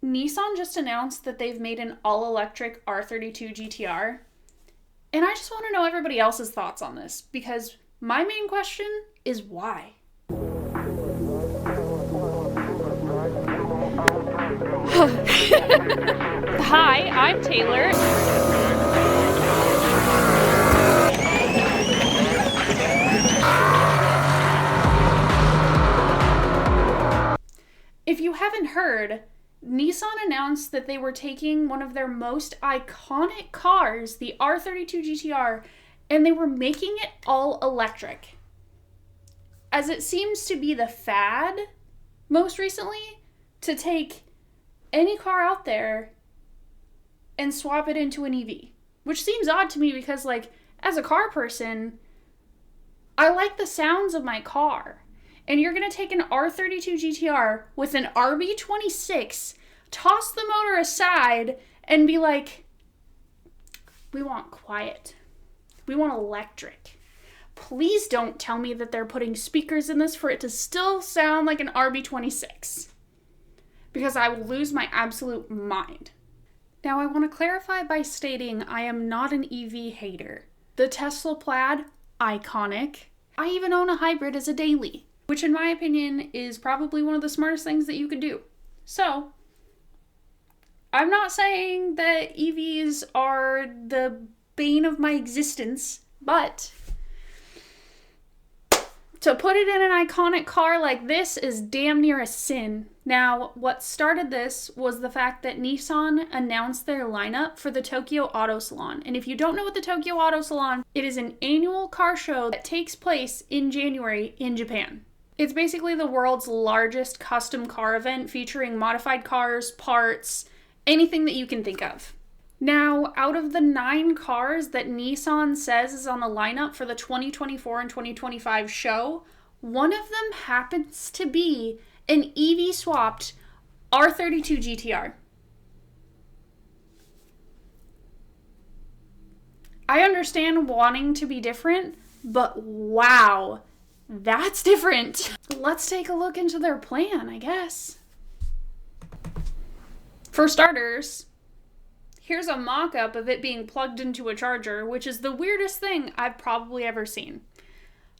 Nissan just announced that they've made an all-electric R32 GT-R. And I just want to know everybody else's thoughts on this, because my main question is why? Hi, I'm Taylor. If you haven't heard, Nissan announced that they were taking one of their most iconic cars, the R32 GT-R, and they were making it all electric. As it seems to be the fad, most recently, to take any car out there and swap it into an EV. Which seems odd to me because, like, as a car person, I like the sounds of my car. And you're going to take an R32 GT-R with an RB26, toss the motor aside, and be like, we want quiet. We want electric. Please don't tell me that they're putting speakers in this for it to still sound like an RB26. Because I will lose my absolute mind. Now, I want to clarify by stating I am not an EV hater. The Tesla Plaid, iconic. I even own a hybrid as a daily, which in my opinion is probably one of the smartest things that you could do. So, I'm not saying that EVs are the bane of my existence, but to put it in an iconic car like this is damn near a sin. Now, what started this was the fact that Nissan announced their lineup for the Tokyo Auto Salon. And if you don't know what the Tokyo Auto Salon, it is an annual car show that takes place in January in Japan. It's basically the world's largest custom car event featuring modified cars, parts, anything that you can think of. Now, out of the 9 cars that Nissan says is on the lineup for the 2024 and 2025 show, one of them happens to be an EV-swapped R32 GT-R. I understand wanting to be different, but wow, that's different. Let's take a look into their plan, I guess. For starters, here's a mock-up of it being plugged into a charger, which is the weirdest thing I've probably ever seen.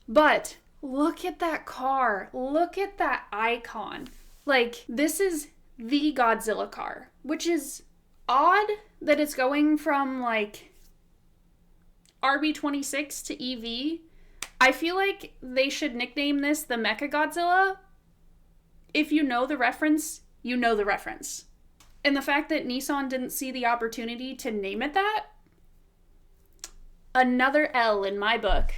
But look at that car. Look at that icon. Like, this is the Godzilla car, which is odd that it's going from, like, RB26 to EV. I feel like they should nickname this the Mechagodzilla. If you know the reference, you know the reference. And the fact that Nissan didn't see the opportunity to name it that, another L in my book.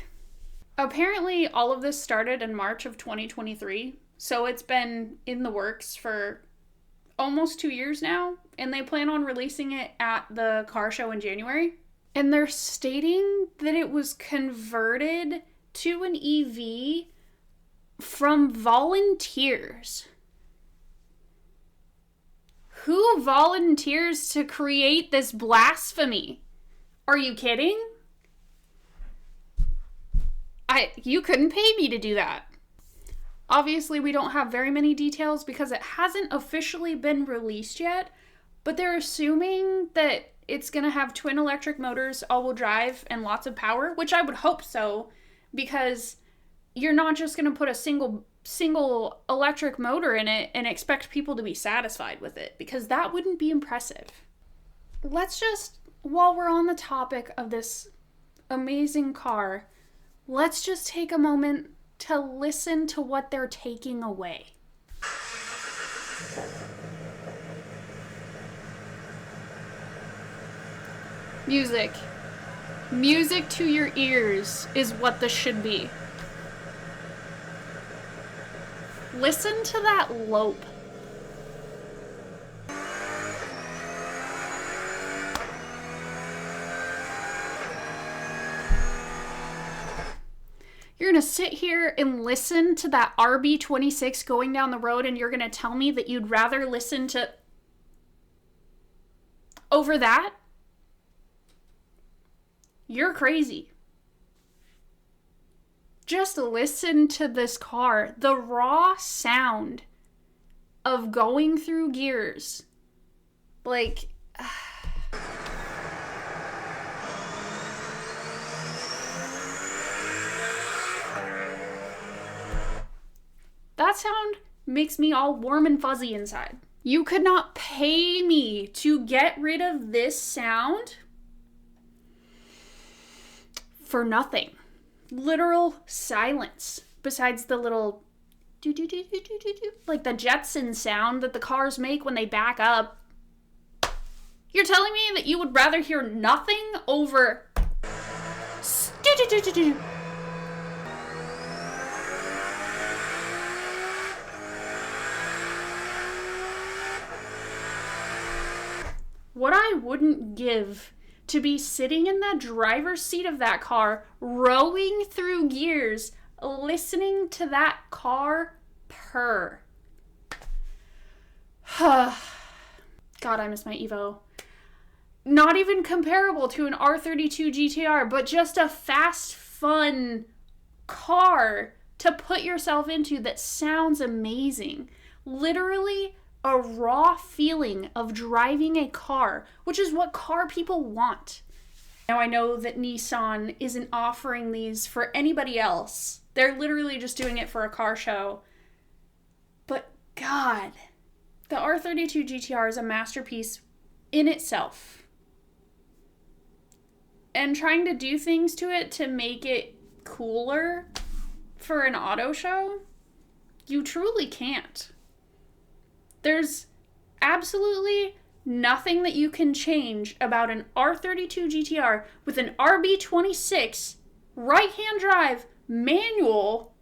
Apparently, all of this started in March of 2023, so it's been in the works for almost 2 years now, and they plan on releasing it at the car show in January. And they're stating that it was converted to an EV from volunteers. Who volunteers to create this blasphemy? Are you kidding? You couldn't pay me to do that. Obviously, we don't have very many details because it hasn't officially been released yet, but they're assuming that it's going to have twin electric motors, all-wheel drive, and lots of power, which I would hope so, because you're not just going to put a single electric motor in it and expect people to be satisfied with it, because that wouldn't be impressive. Let's just, while we're on the topic of this amazing car, let's just take a moment to listen to what they're taking away. Music. Music to your ears is what this should be. Listen to that lope. You're going to sit here and listen to that RB26 going down the road, and you're going to tell me that you'd rather listen to over that? You're crazy. Just listen to this car. The raw sound of going through gears Like, that sound makes me all warm and fuzzy inside. You could not pay me to get rid of this sound for nothing. Literal silence. Besides the little do-do-do-do-do-do, like the Jetson sound that the cars make when they back up. You're telling me that you would rather hear nothing over do-do-do-do-do. What I wouldn't give to be sitting in the driver's seat of that car, rowing through gears, listening to that car purr. God, I miss my Evo. Not even comparable to an R32 GT-R, but just a fast, fun car to put yourself into that sounds amazing. Literally a raw feeling of driving a car, which is what car people want. Now, I know that Nissan isn't offering these for anybody else. They're literally just doing it for a car show. But God, the R32 GT-R is a masterpiece in itself. And trying to do things to it to make it cooler for an auto show, you truly can't. There's absolutely nothing that you can change about an R32 GT-R with an RB26 right-hand drive manual.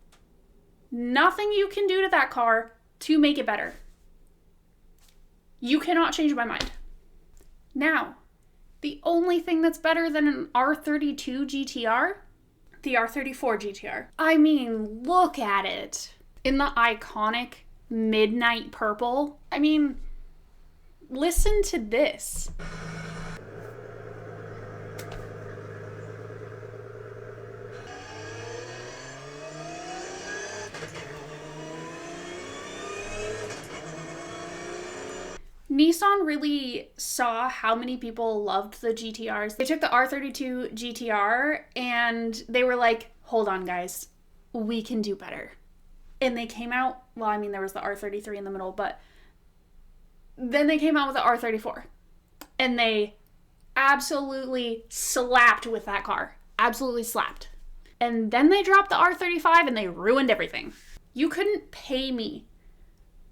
Nothing you can do to that car to make it better. You cannot change my mind. Now, the only thing that's better than an R32 GT-R, the R34 GT-R. I mean, look at it. In the iconic midnight purple. I mean, listen to this. Nissan really saw how many people loved the GT-Rs. They took the R32 GT-R and they were like, hold on guys, we can do better. And they came out, well, I mean, there was the R33 in the middle, but then they came out with the R34. And they absolutely slapped with that car. Absolutely slapped. And then they dropped the R35 and they ruined everything. You couldn't pay me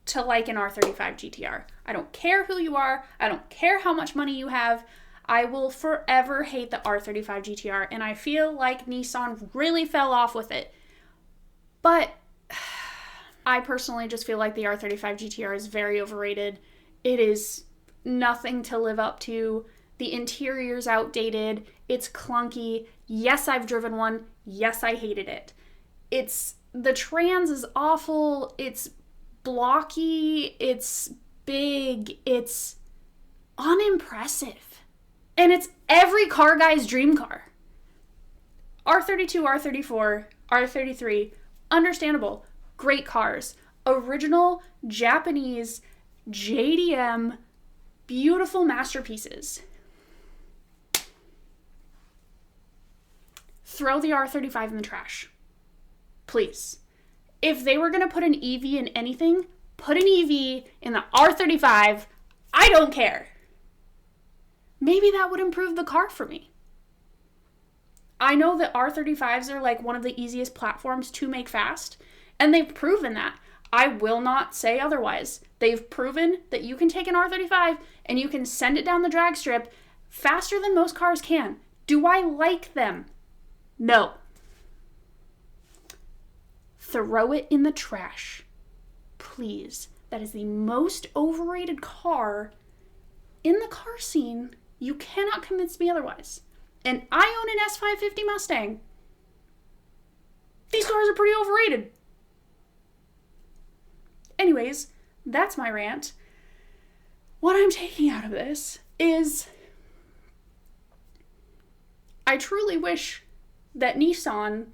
to like an R35 GT-R. I don't care who you are. I don't care how much money you have. I will forever hate the R35 GT-R. And I feel like Nissan really fell off with it. But I personally just feel like the R35 GT-R is very overrated. It is nothing to live up to. The interior's outdated. It's clunky. Yes, I've driven one. Yes, I hated it. The trans is awful. It's blocky. It's big. It's unimpressive. And it's every car guy's dream car. R32, R34, R33, understandable. Great cars. Original Japanese JDM, beautiful masterpieces. Throw the R35 in the trash. Please. If they were going to put an EV in anything, put an EV in the R35. I don't care. Maybe that would improve the car for me. I know that R35s are like one of the easiest platforms to make fast, and they've proven that. I will not say otherwise. They've proven that you can take an R35 and you can send it down the drag strip faster than most cars can. Do I like them? No. Throw it in the trash. Please. That is the most overrated car in the car scene. You cannot convince me otherwise. And I own an S550 Mustang. These cars are pretty overrated. Anyways, that's my rant. What I'm taking out of this is I truly wish that Nissan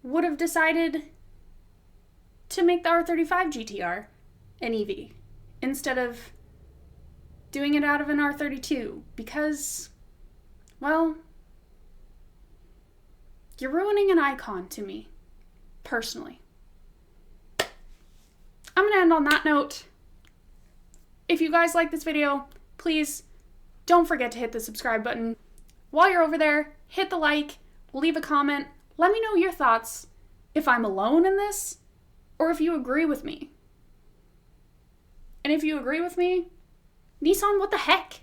would have decided to make the R35 GT-R an EV instead of doing it out of an R32 because, well, you're ruining an icon to me, personally. I'm going to end on that note. If you guys like this video, please don't forget to hit the subscribe button. While you're over there, hit the like, leave a comment, let me know your thoughts, if I'm alone in this, or if you agree with me. And if you agree with me, Nissan, what the heck?